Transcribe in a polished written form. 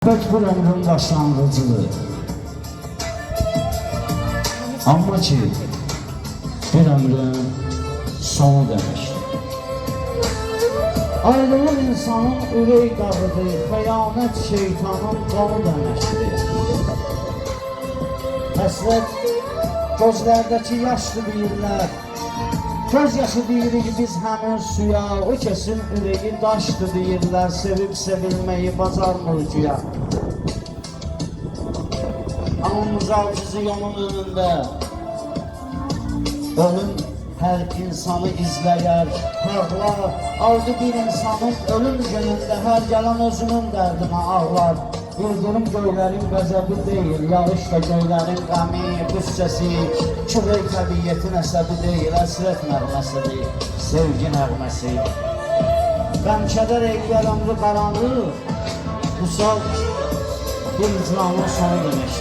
Söhbət bir ömrün başlanğıcıdır. Amma ki, bir ömrün sonu demişdir. Ayrılıq insanın ürək dağıdır, xəyanət şeytanın qanı demişdir. Həsrət gözlərdəki yaşlı deyirlər, göz yaşı deyirik biz həmin suya, o kesin ürəyi daşdı deyirlər, sevib sevilməyi bacarmır güya. Anımız avcısı yolun önündə, ölüm hər insanı izləyər, ağlar. Aldı bir insanın ölüm günündə, hər gələn özünün dərdinə ağlar. Yıldırım göylərin qəzəbi deyil, yağış da göylərin qəmi, qüssəsi, küvey təbiyyətin əsəbi deyil, əsrət nəğməsidir, sevgi nəğməsi. Qəmkədər eyləyər ömrü qaranlıq, bu sal bir icranın sonu demişdir.